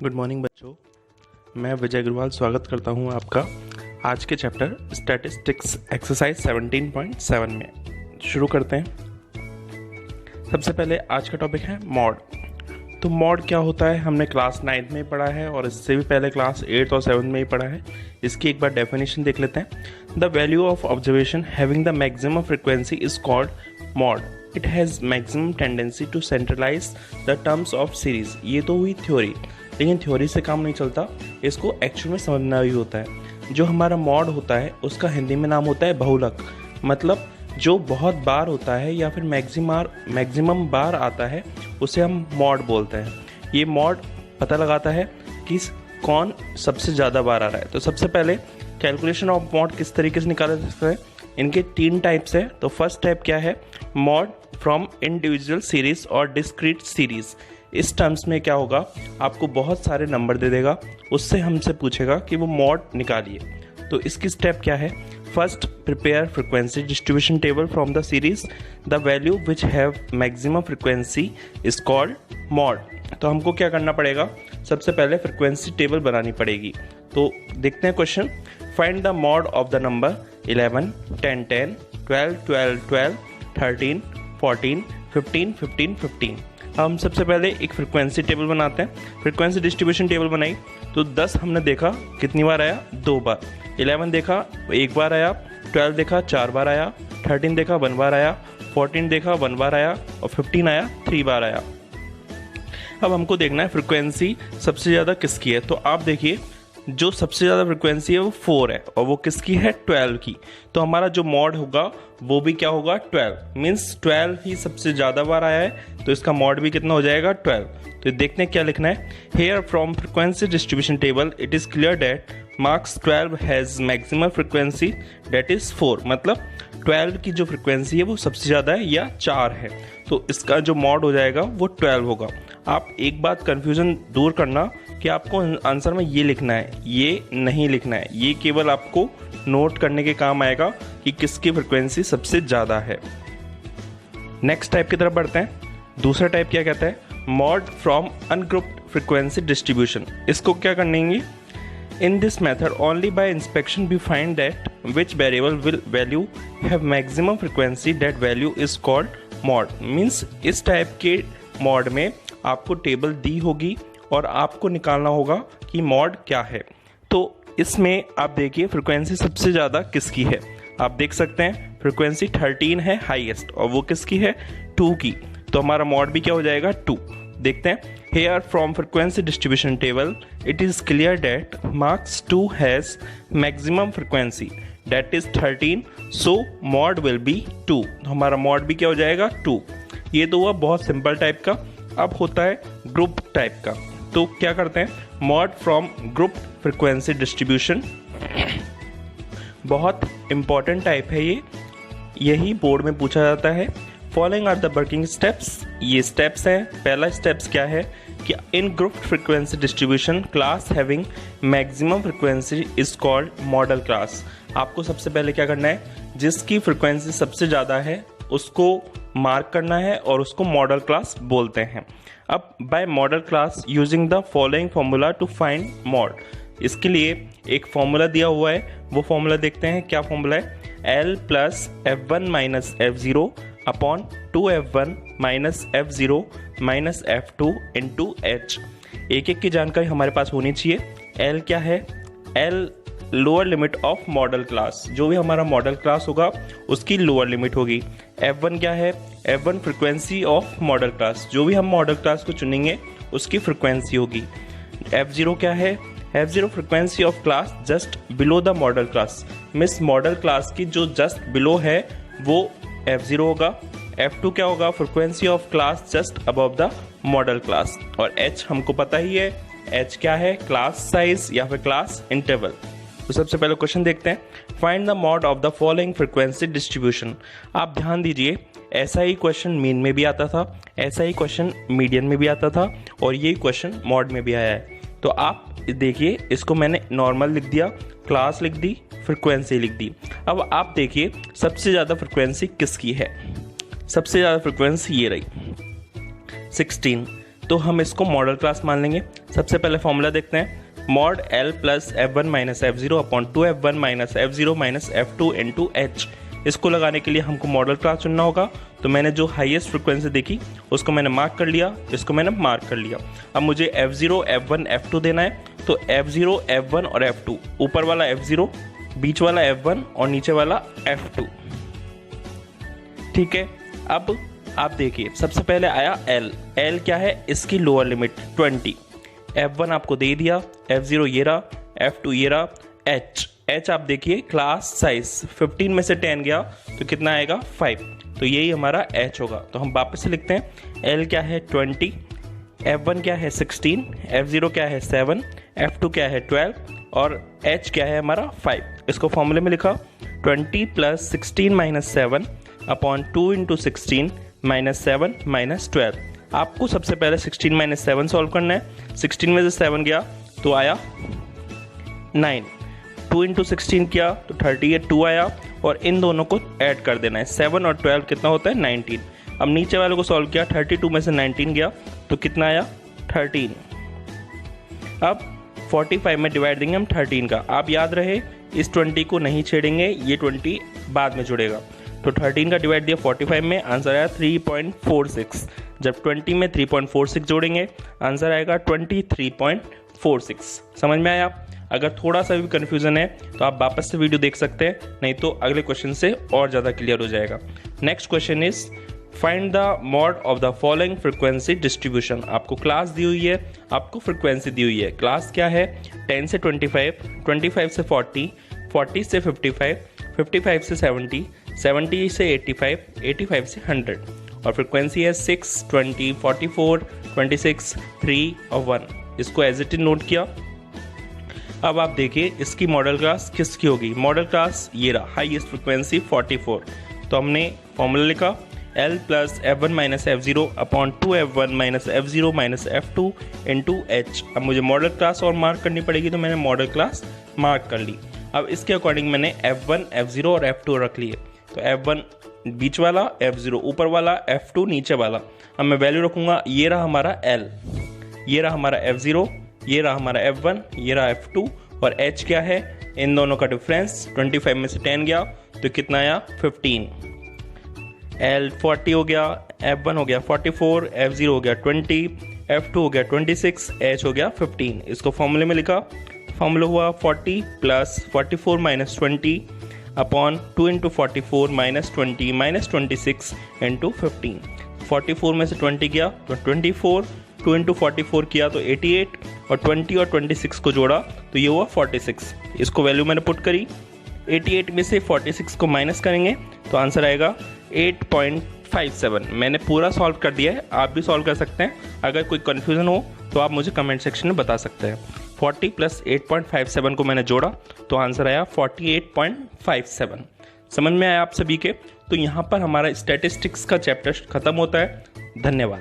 Good morning बच्चों, मैं विजय अग्रवाल स्वागत करता हूं आपका आज के चैप्टर स्टैटिस्टिक्स एक्सरसाइज 17.7 में। शुरू करते हैं। सबसे पहले आज का टॉपिक है मॉड। तो मॉड क्या होता है हमने क्लास 9 में पढ़ा है और इससे भी पहले क्लास 8 और 7 में ही पढ़ा है। इसकी एक बार डेफिनेशन देख लेते हैं। The value of observation having the maximum frequency is called mode. It has maximum tendency to centralize the terms of series. ये तो हुई थ्योरी, लेकिन थ्योरी से काम नहीं चलता, इसको एक्चुअल में समझना भी होता है। जो हमारा मॉड होता है उसका हिंदी में नाम होता है बहुलक, मतलब जो बहुत बार होता है या फिर मैक्सिमम बार आता है उसे हम मॉड बोलते हैं। ये मॉड पता लगाता है कि कौन सबसे ज़्यादा बार आ रहा है। तो सबसे पहले कैलकुलेशन ऑफ मॉड किस तरीके से निकाला जा सकता है, इनके 3 टाइप्स है। तो फर्स्ट टाइप क्या है, मॉड फ्रॉम इंडिविजुअल सीरीज और डिस्क्रीट सीरीज। इस टर्म्स में क्या होगा, आपको बहुत सारे नंबर दे देगा, उससे हमसे पूछेगा कि वो मॉड निकालिए। तो इसकी स्टेप क्या है, first prepare frequency distribution table from the series. The value which have maximum frequency is called mod. तो हमको क्या करना पड़ेगा, सबसे पहले फ्रिक्वेंसी टेबल बनानी पड़ेगी। तो देखते हैं question. Find the mod of the number 11, 10, 10, 12, 12, 12, 13, 14, 15, 15, 15। हम सबसे पहले एक फ्रिक्वेंसी टेबल बनाते हैं। फ्रिक्वेंसी डिस्ट्रीब्यूशन टेबल बनाई तो 10 हमने देखा कितनी बार आया, 2 बार। 11 देखा 1 बार आया, 12 देखा 4 बार आया, 13 देखा 1 बार आया, 14 देखा 1 बार आया और 15 आया 3 बार आया। अब हमको देखना है फ्रिक्वेंसी सबसे ज़्यादा किसकी है। तो आप देखिए जो सबसे ज़्यादा फ्रिक्वेंसी है वो 4 है और वो किसकी है, 12 की। तो हमारा जो मॉड होगा वो भी क्या होगा, 12। मीन्स 12 ही सबसे ज़्यादा बार आया है, तो इसका मॉड भी कितना हो जाएगा, 12। तो देखते हैं क्या लिखना है। Here from frequency distribution table it is clear that marks 12 has maximum frequency that is 4। मतलब 12 की जो फ्रिक्वेंसी है वो सबसे ज़्यादा है या 4 है, तो इसका जो मॉड हो जाएगा वो 12 होगा। आप एक बात कन्फ्यूज़न दूर करना कि आपको आंसर में ये लिखना है, ये नहीं लिखना है। ये केवल आपको नोट करने के काम आएगा कि किसकी फ्रिक्वेंसी सबसे ज़्यादा है। नेक्स्ट टाइप की तरफ बढ़ते हैं। दूसरा टाइप क्या कहता है, mode from ungrouped frequency distribution. इसको क्या करेंगे, in this method only by inspection we find that which variable will value have maximum frequency that value is called mode. Means इस टाइप के मॉड में आपको टेबल दी होगी और आपको निकालना होगा कि मॉड क्या है। तो इसमें आप देखिए फ्रिक्वेंसी सबसे ज़्यादा किसकी है। आप देख सकते हैं फ्रिक्वेंसी 13 है हाईएस्ट और वो किसकी है, 2 की। तो हमारा मॉड भी क्या हो जाएगा, 2। देखते हैं। Here from frequency distribution table it is clear that marks 2 has maximum frequency that is 13, so mode will be 2। हमारा मॉड भी क्या हो जाएगा, 2। ये तो हुआ बहुत सिंपल टाइप का। अब होता है ग्रुप टाइप का। तो क्या करते हैं, mode from group frequency distribution. बहुत इंपॉर्टेंट टाइप है ये, यही बोर्ड में पूछा जाता है। Following are the working steps. ये स्टेप्स हैं। पहला स्टेप्स क्या है कि in group frequency distribution class having maximum frequency is called modal class. आपको सबसे पहले क्या करना है, जिसकी फ्रिक्वेंसी सबसे ज़्यादा है उसको मार्क करना है और उसको मॉडल क्लास बोलते हैं। अब by modal class using the following formula to find mode. इसके लिए एक फॉर्मूला दिया हुआ है, वो फॉर्मूला देखते हैं। क्या फॉर्मूला है, L plus F1 minus F0 upon 2F1 minus F0 minus F2 into H। एक एक की जानकारी हमारे पास होनी चाहिए। L क्या है, L lower limit of model class, जो भी हमारा मॉडल क्लास होगा उसकी लोअर लिमिट होगी। F1 क्या है, F1 frequency of model class, जो भी हम मॉडल क्लास को चुनेंगे उसकी फ्रिक्वेंसी होगी। F0 क्या है, F0 frequency of class just below the model class. Miss model class की जो जस्ट बिलो है वो F0 होगा। F2 क्या होगा, frequency of class just above the model class. और H हमको पता ही है, H क्या है, क्लास साइज या फिर क्लास इंटरवल। तो सबसे पहले क्वेश्चन देखते हैं। Find the mod of the following frequency distribution. आप ध्यान दीजिए, ऐसा ही क्वेश्चन मीन में भी आता था, ऐसा ही क्वेश्चन मीडियन में भी आता था और यही क्वेश्चन मॉड में भी आया है। तो आप देखिए, इसको मैंने नॉर्मल लिख दिया, क्लास लिख दी, फ्रिक्वेंसी लिख दी। अब आप देखिए सबसे ज़्यादा फ्रिक्वेंसी किसकी है। सबसे ज़्यादा फ्रिक्वेंसी ये रही 16। तो हम इसको मॉडल क्लास मान लेंगे। सबसे पहले फॉर्मूला देखते हैं, mod L plus F1 minus F0 upon 2F1 minus F0 minus F2 into H। इसको लगाने के लिए हमको मॉडल क्लास चुनना होगा। तो मैंने जो हाईएस्ट फ्रिक्वेंसी देखी उसको मैंने मार्क कर लिया, इसको मैंने मार्क कर लिया। अब मुझे F0, F1, F2 देना है, तो F0, F1 और F2, ऊपर वाला F0, बीच वाला F1 और नीचे वाला F2। ठीक है, अब आप देखिए सबसे पहले आया L क्या है, इसकी लोअर लिमिट 20, F1 आपको दे दिया, F0 ये रहा, F2 ये रहा, H आप देखिए क्लास साइज 15 में से 10 गया तो कितना आएगा 5, तो यही हमारा H होगा। तो हम वापस से लिखते हैं, L क्या है 20, F1 क्या है 16, F0 क्या है 7, F2 क्या है 12 और H क्या है हमारा 5। इसको फॉर्मूले में लिखा 20 plus 16 minus 7 upon 2 into 16 minus 7 minus 12। आपको सबसे पहले 16 माइनस 7 सॉल्व करना है। 16 में से 7 गया तो आया 9, 2 इंटू 16 किया तो 38, 2 आया और इन दोनों को ऐड कर देना है। 7 और 12 कितना होता है 19। अब नीचे वाले को सॉल्व किया, 32 में से 19 गया तो कितना आया 13। अब 45 में डिवाइड देंगे हम 13 का। आप याद रहे इस 20 को नहीं छेड़ेंगे, ये 20 बाद में जुड़ेगा। तो 13 का डिवाइड दिया 45 में, आंसर आया 3.46। जब 20 में 3.46 जोड़ेंगे आंसर आएगा 23.46। समझ में आया? अगर थोड़ा सा भी कन्फ्यूजन है तो आप वापस से वीडियो देख सकते हैं, नहीं तो अगले क्वेश्चन से और ज़्यादा क्लियर हो जाएगा। Next question is find the mod of the following frequency distribution. आपको क्लास दी हुई है, आपको फ्रिक्वेंसी दी हुई है। क्लास क्या है 10 से 25, 25 से 40, 40 से 55, 55 से 70, 70 से 85, 85 से 100 और फ्रिक्वेंसी है 6, 20, 44, 26, 3 और 1। इसको एज इट इज नोट किया। अब आप देखिए इसकी मॉडल क्लास किसकी होगी। मॉडल क्लास ये रहा, हाईएस्ट फ्रिक्वेंसी 44। तो हमने फॉर्मूला लिखा L plus F1 minus F0 upon 2F1 minus F0 minus F2 into H। अब मुझे मॉडल क्लास और मार्क करनी पड़ेगी, तो मैंने मॉडल क्लास मार्क कर ली। अब इसके अकॉर्डिंग मैंने F1, F0 और F2 रख लिए। तो F1 बीच वाला, F0 ऊपर वाला, F2 नीचे वाला। अब मैं वैल्यू रखूँगा, ये रहा हमारा L, ये रहा हमारा F0, ये रहा हमारा F1, ये रहा F2 और H क्या है, इन दोनों का डिफरेंस 25 में से 10 गया तो कितना आया 15। L 40 हो गया, F1 हो गया 44, F0 हो गया 20, F2 हो गया 26, H हो गया 15। इसको फॉर्मूले में लिखा, फॉर्मूला हुआ 40 plus 44 minus 20 upon 2 into 44 minus 20 minus 26 into 15। 44 में से 20 गया तो 24, 2 इंटू 44 किया तो 88 और 20 और 26 को जोड़ा तो ये हुआ 46। इसको वैल्यू मैंने पुट करी, 88 में से 46 को माइनस करेंगे तो आंसर आएगा 8.57। मैंने पूरा सॉल्व कर दिया है, आप भी सॉल्व कर सकते हैं। अगर कोई कन्फ्यूज़न हो तो आप मुझे कमेंट सेक्शन में बता सकते हैं। 40 प्लस 8.57 को मैंने जोड़ा तो आंसर आया 48.57। समझ में आया आप सभी के? तो यहाँ पर हमारा स्टैटिस्टिक्स का चैप्टर खत्म होता है। धन्यवाद।